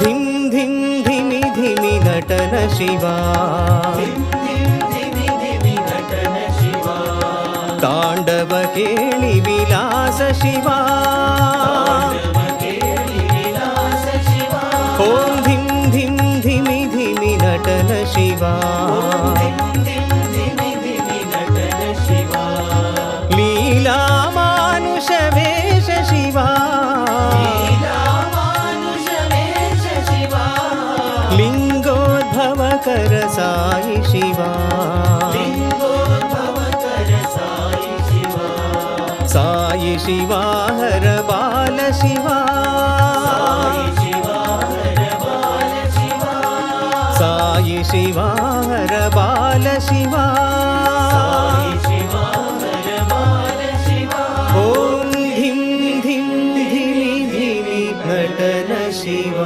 धिम धिम धिमि धिमि नटन शिवा तांडव केळि विलास शिवा ओम धिम धिम धिमि धिमि नटन शिवा लीला मानुष वेश शिवा लिंगोद्भव कर साई शिवा साई शिवा हर बाल शिवा साई शिवा